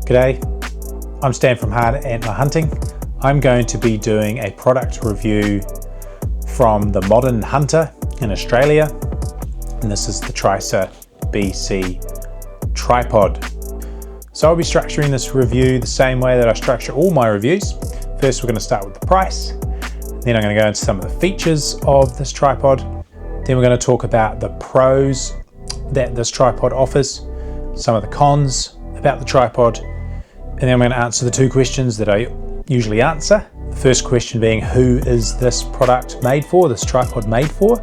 G'day, I'm Stan from Hard Antler Hunting. I'm going to be doing a product review from the Modern Hunter in Australia, and this is the Tricer BC tripod. So I'll be structuring this review the same way that I structure all my reviews. First we're going to start with the price, then I'm going to go into some of the features of this tripod, then we're going to talk about the pros that this tripod offers, some of the cons about the tripod, and then I'm going to answer the two questions that I usually answer. The first question being, who is this product made for, this tripod made for,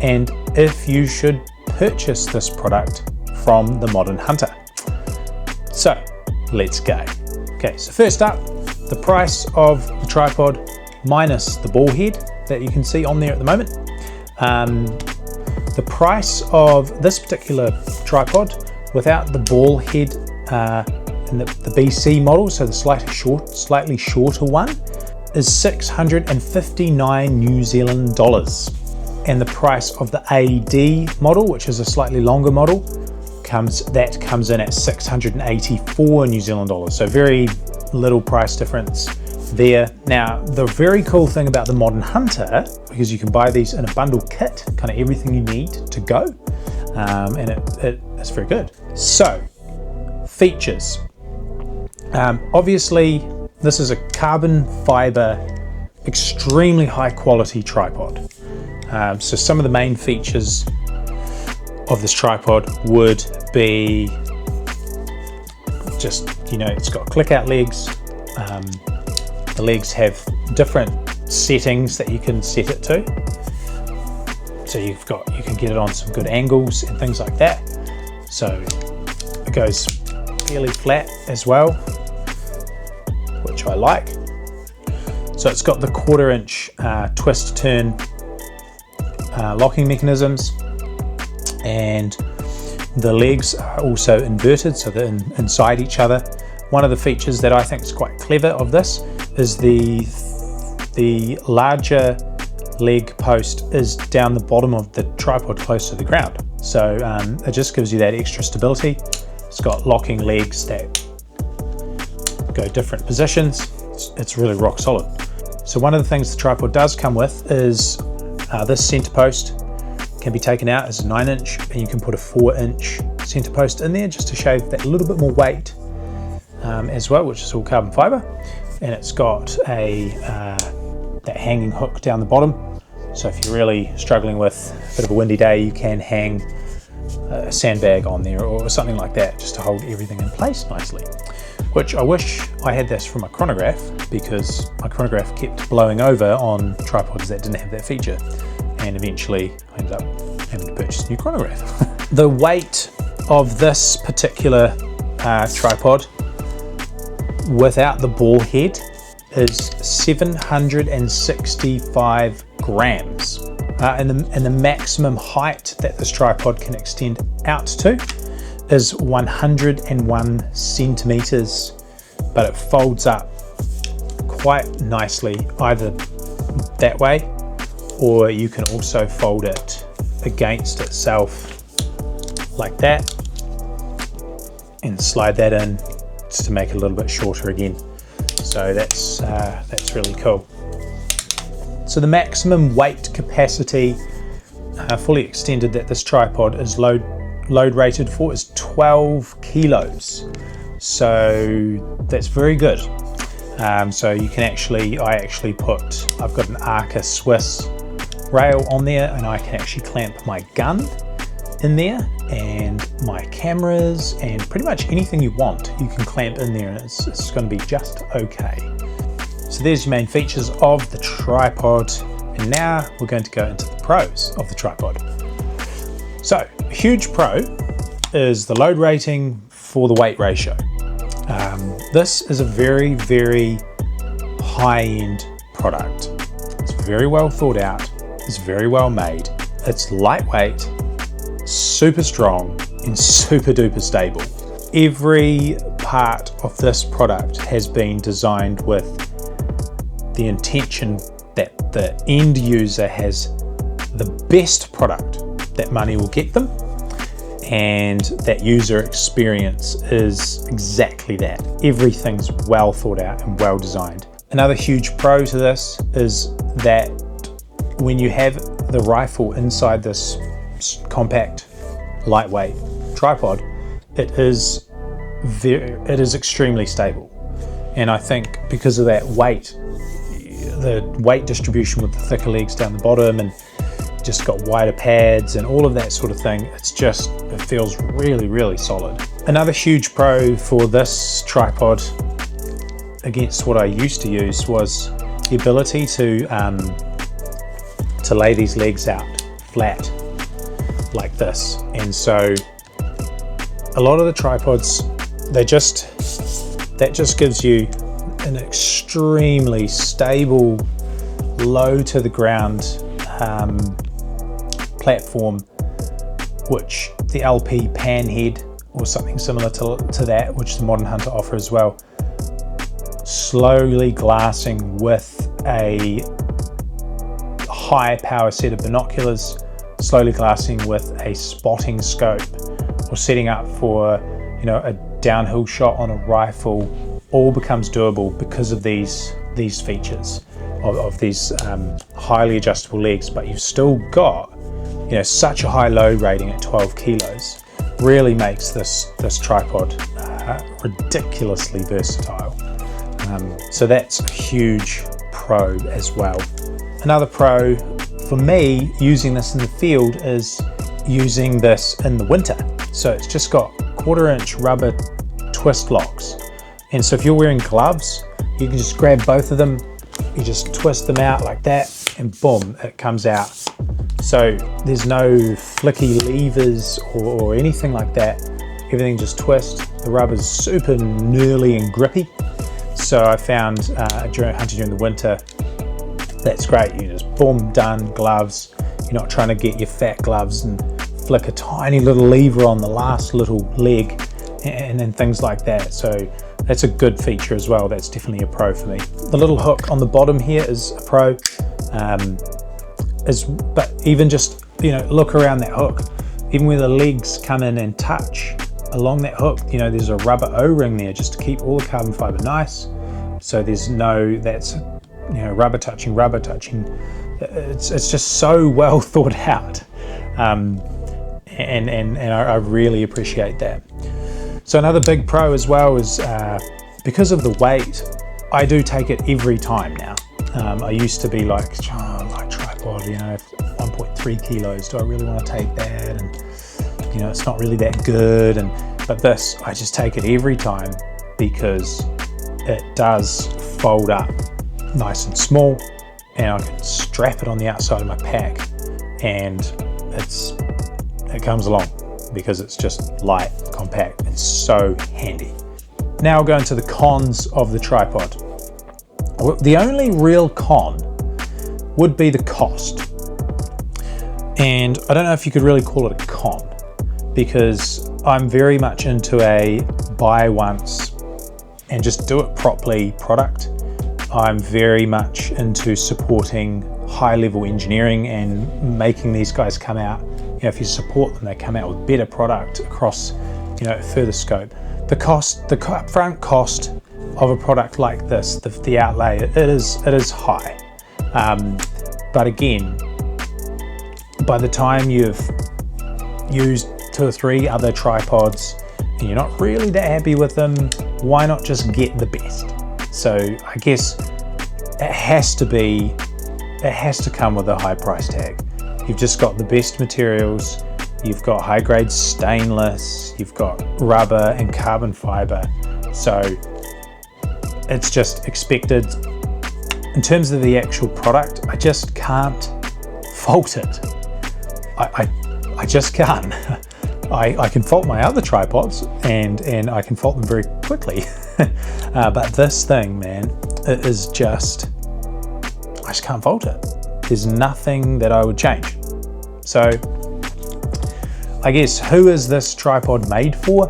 and if you should purchase this product from the Modern Hunter. So let's go. Okay, so first up, the price of the tripod minus the ball head that you can see on there at the moment. The price of this particular tripod without the ball head in the BC model, so the slightly shorter one, is 659 New Zealand dollars. And the price of the AD model, which is a slightly longer model, comes in at 684 New Zealand dollars. So very little price difference there. Now, the very cool thing about the Modern Hunter, because you can buy these in a bundle kit, kind of everything you need to go, and it's very good. So, features. Obviously, this is a carbon fiber, extremely high quality tripod. So some of the main features of this tripod would be just, it's got click out legs. The legs have different settings that you can set it to. So you can get it on some good angles and things like that. So it goes fairly flat as well, which I like. So it's got the 1/4 inch twist turn locking mechanisms, and the legs are also inverted, so they're inside each other. One of the features that I think is quite clever of this is the larger leg post is down the bottom of the tripod close to the ground. So it just gives you that extra stability. It's got locking legs that go different positions. It's really rock solid. So one of the things the tripod does come with is this center post can be taken out as a 9 inch, and you can put a 4 inch center post in there just to shave that little bit more weight as well, which is all carbon fiber. And it's got that hanging hook down the bottom. So if you're really struggling with a bit of a windy day, you can hang a sandbag on there or something like that, just to hold everything in place nicely. Which I wish I had this from my chronograph, because my chronograph kept blowing over on tripods that didn't have that feature, and eventually I ended up having to purchase a new chronograph. The weight of this particular tripod without the ball head is 765 grams. And the maximum height that this tripod can extend out to is 101 centimeters, but it folds up quite nicely either that way, or you can also fold it against itself like that and slide that in just to make it a little bit shorter again. So that's really cool. So the maximum weight capacity fully extended that this tripod is load rated for is 12 kilos. So that's very good. So you can I've got an Arca Swiss rail on there, and I can actually clamp my gun in there and my cameras and pretty much anything you want you can clamp in there, and it's going to be just okay. So there's your main features of the tripod, and now we're going to go into the pros of the tripod. So a huge pro is the load rating for the weight ratio. This is a very, very high-end product. It's very well thought out, it's very well made, it's lightweight, super strong, and super duper stable. Every part of this product has been designed with the intention that the end user has the best product that money will get them, and that user experience is exactly that. Everything's well thought out and well designed. Another huge pro to this is that when you have the rifle inside this compact, lightweight tripod, it is extremely stable. And I think because of that weight, the weight distribution with the thicker legs down the bottom, and just got wider pads and all of that sort of thing, it feels really, really solid. Another huge pro for this tripod against what I used to use was the ability to lay these legs out flat like this. And so a lot of the tripods, that just gives you an extremely stable, low to the ground platform, which the LP panhead or something similar to that, which the Modern Hunter offer as well, slowly glassing with a high power set of binoculars, slowly glassing with a spotting scope, or setting up for a downhill shot on a rifle, all becomes doable because of these features of these highly adjustable legs. But you've still got such a high load rating at 12 kilos. Really makes this tripod ridiculously versatile. So that's a huge pro as well. Another pro for me using this in the field is using this in the winter. So it's just got 1/4-inch rubber twist locks. And so if you're wearing gloves, you can just grab both of them, you just twist them out like that, and boom, it comes out. So there's no flicky levers or anything like that. Everything just twists. The rubber's super knurly and grippy. So I found during hunting during the winter, that's great. You just boom, done, gloves. You're not trying to get your fat gloves and flick a tiny little lever on the last little leg and then things like that. So that's a good feature as well. That's definitely a pro for me. The little hook on the bottom here is a pro. But even just, look around that hook, even where the legs come in and touch along that hook, there's a rubber O-ring there just to keep all the carbon fiber nice. So there's rubber touching. It's just so well thought out. And I really appreciate that. So another big pro as well is because of the weight, I do take it every time now. I used to be like tripod, 1.3 kilos, do I really want to take that? And it's not really that good. But this, I just take it every time because it does fold up nice and small, and I can strap it on the outside of my pack, and it comes along because it's just light, compact, and so handy. Now I'll go into the cons of the tripod. The only real con would be the cost. And I don't know if you could really call it a con, because I'm very much into a buy once and just do it properly product. I'm very much into supporting high level engineering and making these guys come out, if you support them, they come out with better product across, further scope. The upfront cost of a product like this, the outlay, it is high. But again, by the time you've used 2 or 3 other tripods and you're not really that happy with them, why not just get the best? So I guess it has to come with a high price tag. You've just got the best materials, you've got high grade stainless, you've got rubber and carbon fiber. So it's just expected. In terms of the actual product, I just can't fault it. I just can't. I can fault my other tripods and I can fault them very quickly. But this thing, man, it is just, I just can't fault it. There's nothing that I would change. So I guess, who is this tripod made for?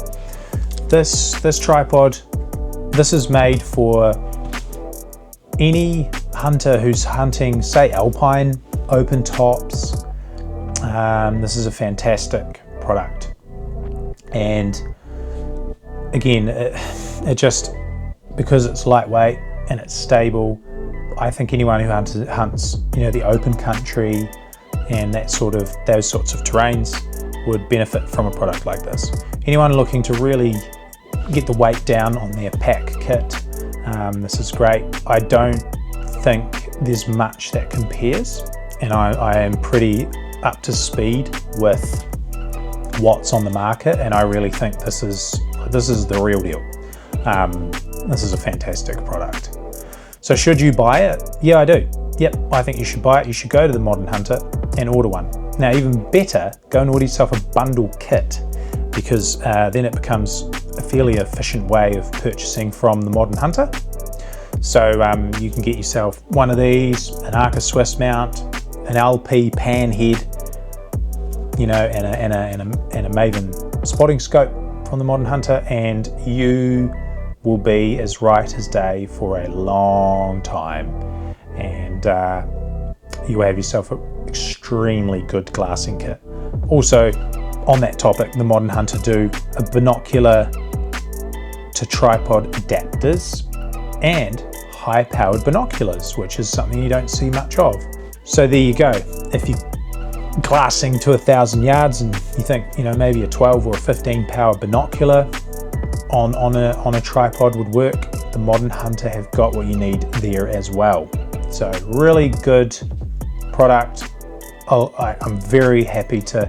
This tripod, this is made for any hunter who's hunting, say, alpine, open tops. This is a fantastic product. And again, it just, because it's lightweight and it's stable, I think anyone who hunts the open country and those sorts of terrains would benefit from a product like this. Anyone looking to really get the weight down on their pack kit, this is great. I don't think there's much that compares, and I am pretty up to speed with what's on the market, and I really think this is the real deal. This is a fantastic product. So should you buy it? Yeah, I do. Yep, I think you should buy it. You should go to the Modern Hunter and order one. Now, even better, go and order yourself a bundle kit, because then it becomes a fairly efficient way of purchasing from the Modern Hunter. So you can get yourself one of these, an Arca Swiss mount, an LP pan head, and a Maven spotting scope from the Modern Hunter, and you will be as right as day for a long time, and you have yourself an extremely good glassing kit. Also, on that topic, the Modern Hunter do a binocular to tripod adapters and high-powered binoculars, which is something you don't see much of. So there you go. If you're glassing to 1,000 yards and you think maybe a 12 or a 15 power binocular on a tripod would work, the Modern Hunter have got what you need there as well. So really good product. I'm very happy to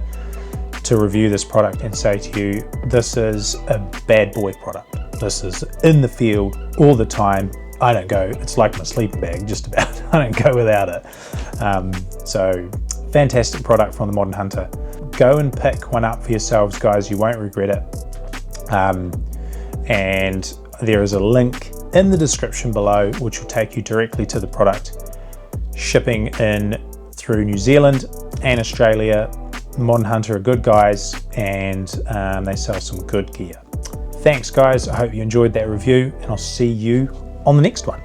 review this product and say to you, this is a bad boy product. This is in the field all the time. I don't go, it's like my sleeping bag, just about. I don't go without it. So fantastic product from the Modern Hunter. Go and pick one up for yourselves, guys. You won't regret it. And there is a link in the description below which will take you directly to the product. Shipping in through New Zealand and Australia. Modern Hunter are good guys, and they sell some good gear. Thanks guys, I hope you enjoyed that review, and I'll see you on the next one.